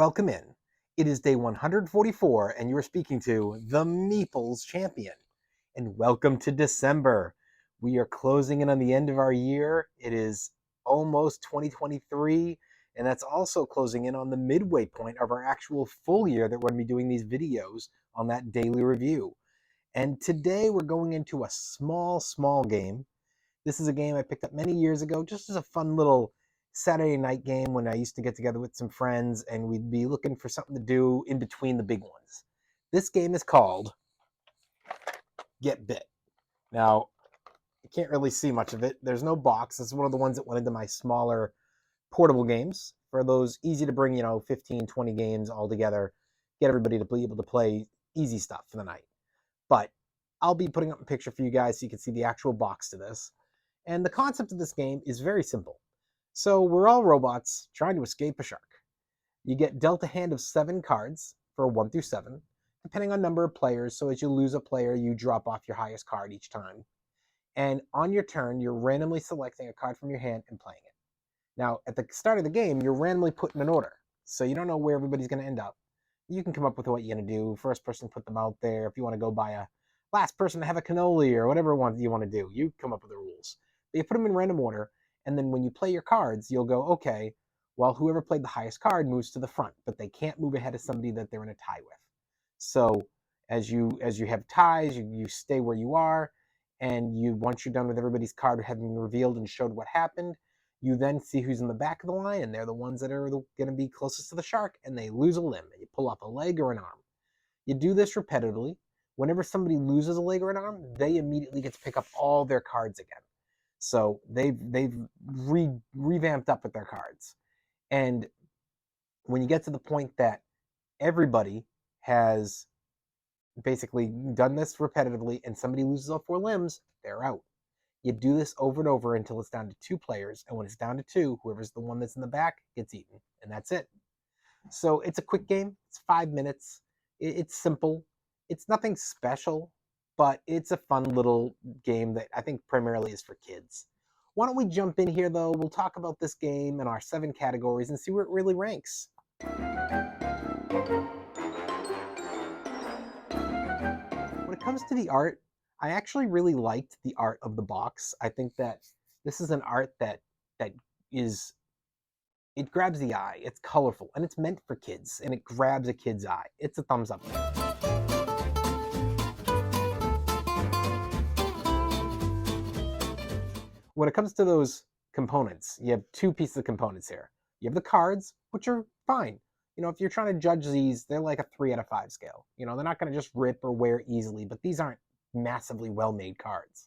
Welcome in. It is day 144, and you're speaking to the Meeples Champion. And welcome to December. We are closing in on the end of our year. It is almost 2023, and that's also closing in on the midway point of our actual full year that we're going to be doing these videos on that daily review. And today we're going into a small game. This is a game I picked up many years ago just as a fun little Saturday night game when I used to get together with some friends and we'd be looking for something to do in between the big ones. This game is called Get Bit. Now, you can't really see much of it. There's no box. It's one of the ones that went into my smaller portable games for those easy to bring, 15, 20 games all together, get everybody to be able to play easy stuff for the night. But I'll be putting up a picture for you guys so you can see the actual box to this. And the concept of this game is very simple. So we're all robots trying to escape a shark. You get dealt a hand of 7 cards for 1 through 7, depending on number of players. So as you lose a player, you drop off your highest card each time. And on your turn, you're randomly selecting a card from your hand and playing it. Now, at the start of the game, you're randomly put in an order. So you don't know where everybody's going to end up. You can come up with what you're going to do. First person, put them out there. If you want to go by a last person to have a cannoli or whatever you want to do, you come up with the rules. But you put them in random order. And then when you play your cards, you'll go, okay, well, whoever played the highest card moves to the front, but they can't move ahead of somebody that they're in a tie with. So as you have ties, you stay where you are, and once you're done with everybody's card having revealed and showed what happened, you then see who's in the back of the line, and they're the ones that are going to be closest to the shark, and they lose a limb, and you pull off a leg or an arm. You do this repetitively. Whenever somebody loses a leg or an arm, they immediately get to pick up all their cards again. So they've revamped up with their cards. And when you get to the point that everybody has basically done this repetitively and somebody loses all 4 limbs, they're out. You do this over and over until it's down to 2 players. And when it's down to 2, whoever's the one that's in the back gets eaten. And that's it. So it's a quick game. It's 5 minutes. It's simple. It's nothing special, but it's a fun little game that I think primarily is for kids. Why don't we jump in here, though? We'll talk about this game and our 7 categories and see where it really ranks. When it comes to the art, I actually really liked the art of the box. I think that this is an art that is, it grabs the eye. It's colorful, and it's meant for kids, and it grabs a kid's eye. It's a thumbs up. When it comes to those components, you have 2 pieces of components here. You have the cards, which are fine. If you're trying to judge these, they're like a 3 out of 5 scale. They're not going to just rip or wear easily, but these aren't massively well-made cards.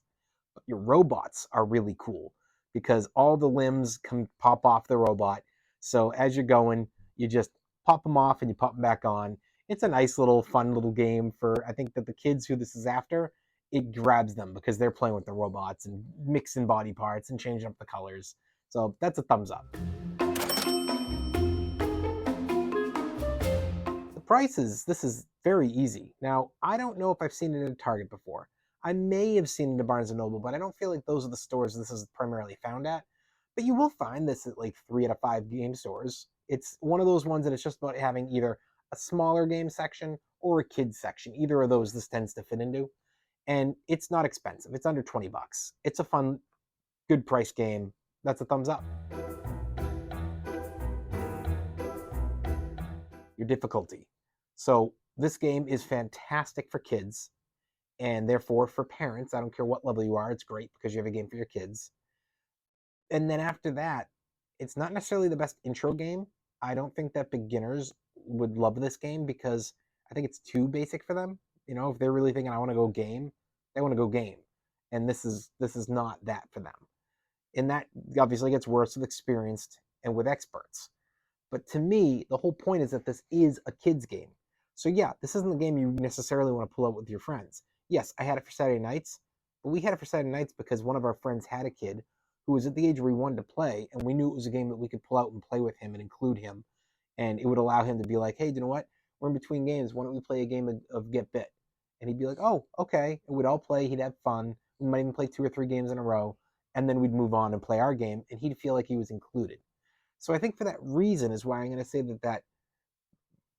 But your robots are really cool because all the limbs can pop off the robot. So as you're going, you just pop them off and you pop them back on. It's a nice little fun little game for, I think that the kids who this is after, it grabs them because they're playing with the robots and mixing body parts and changing up the colors. So that's a thumbs up. The prices, this is very easy. Now, I don't know if I've seen it at Target before. I may have seen it at Barnes & Noble, but I don't feel like those are the stores this is primarily found at. But you will find this at like 3 out of 5 game stores. It's one of those ones that it's just about having either a smaller game section or a kids section. Either of those this tends to fit into. And it's not expensive. It's under 20 bucks. It's a fun, good price game. That's a thumbs up. Your difficulty. So this game is fantastic for kids and therefore for parents. I don't care what level you are. It's great because you have a game for your kids. And then after that, it's not necessarily the best intro game. I don't think that beginners would love this game because I think it's too basic for them. If they're really thinking, I want to go game, they want to go game. And this is not that for them. And that obviously gets worse with experienced and with experts. But to me, the whole point is that this is a kid's game. So yeah, this isn't the game you necessarily want to pull out with your friends. Yes, I had it for Saturday nights, but we had it for Saturday nights because one of our friends had a kid who was at the age where he wanted to play, and we knew it was a game that we could pull out and play with him and include him. And it would allow him to be like, hey, you know what? We're in between games. Why don't we play a game of Get Bit? And he'd be like, oh, okay. And we'd all play. He'd have fun. We might even play 2 or 3 games in a row. And then we'd move on and play our game, and he'd feel like he was included. So I think for that reason is why I'm going to say that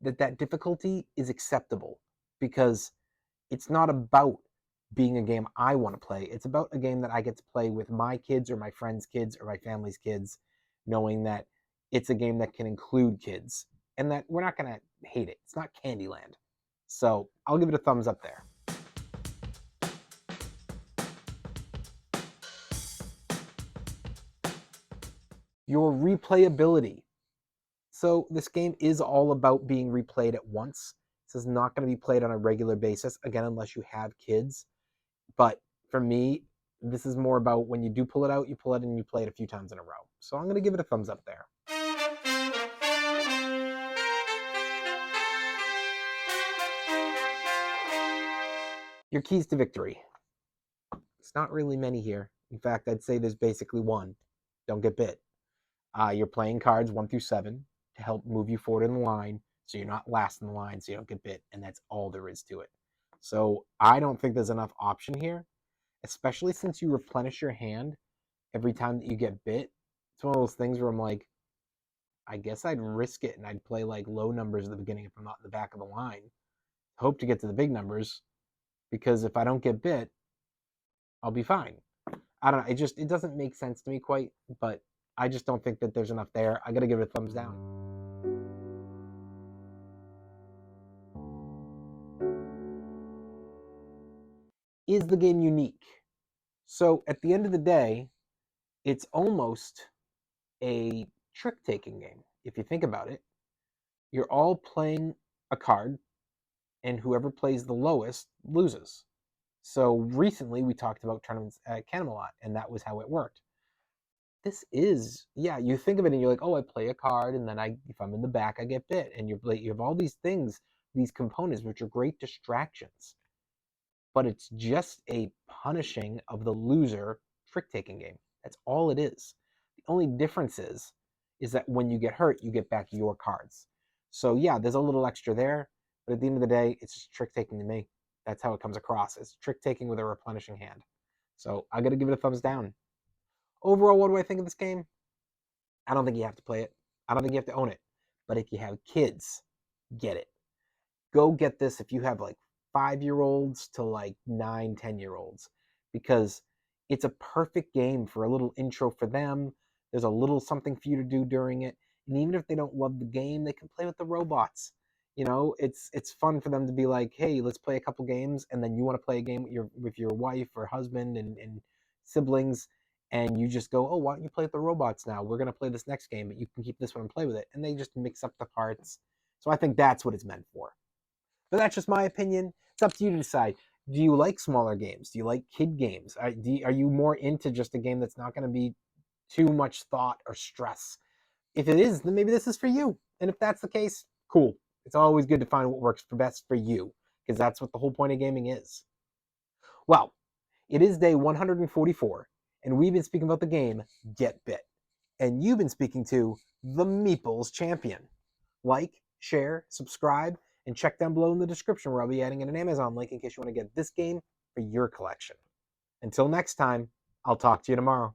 that difficulty is acceptable, because it's not about being a game I want to play. It's about a game that I get to play with my kids or my friends' kids or my family's kids, knowing that it's a game that can include kids and that we're not going to hate it. It's not Candyland. So I'll give it a thumbs up there. Your replayability. So this game is all about being replayed at once. This is not going to be played on a regular basis, again, unless you have kids. But for me, this is more about when you do pull it out, you pull it and you play it a few times in a row. So I'm going to give it a thumbs up there. Your keys to victory. It's not really many here. In fact, I'd say there's basically one. Don't get bit. You're playing cards 1 through 7 to help move you forward in the line, so you're not last in the line, so you don't get bit, and that's all there is to it. So I don't think there's enough option here, especially since you replenish your hand every time that you get bit. It's one of those things where I'm like, I guess I'd risk it and I'd play like low numbers at the beginning if I'm not in the back of the line. Hope to get to the big numbers, because if I don't get bit, I'll be fine. I don't know. It doesn't make sense to me quite, but I just don't think that there's enough there. I got to give it a thumbs down. Is the game unique? So at the end of the day, it's almost a trick-taking game. If you think about it, you're all playing a card, and whoever plays the lowest loses. So recently we talked about tournaments at Camelot, and that was how it worked. This is, yeah, you think of it and you're like, oh, I play a card, and then if I'm in the back, I get bit. And you have all these things, these components, which are great distractions. But it's just a punishing of the loser trick-taking game. That's all it is. The only difference is that when you get hurt, you get back your cards. So yeah, there's a little extra there, but at the end of the day, it's just trick-taking to me. That's how it comes across. It's trick-taking with a replenishing hand. So I got to give it a thumbs down. Overall, what do I think of this game? I don't think you have to play it. I don't think you have to own it. But if you have kids, get it. Go get this if you have like 5-year-olds to like 9, 10-year-olds, because it's a perfect game for a little intro for them. There's a little something for you to do during it. And even if they don't love the game, they can play with the robots. It's fun for them to be like, hey, let's play a couple games, and then you want to play a game with your wife or husband and siblings, and you just go, oh, why don't you play with the robots now? We're gonna play this next game, but you can keep this one and play with it. And they just mix up the parts. So I think that's what it's meant for. But that's just my opinion. It's up to you to decide. Do you like smaller games? Do you like kid games? Are you more into just a game that's not going to be too much thought or stress? If it is, then maybe this is for you. And if that's the case, cool. It's always good to find what works best for you, because that's what the whole point of gaming is. Well, it is day 144, and we've been speaking about the game Get Bit. And you've been speaking to the Meeples Champion. Like, share, subscribe, and check down below in the description where I'll be adding an Amazon link in case you want to get this game for your collection. Until next time, I'll talk to you tomorrow.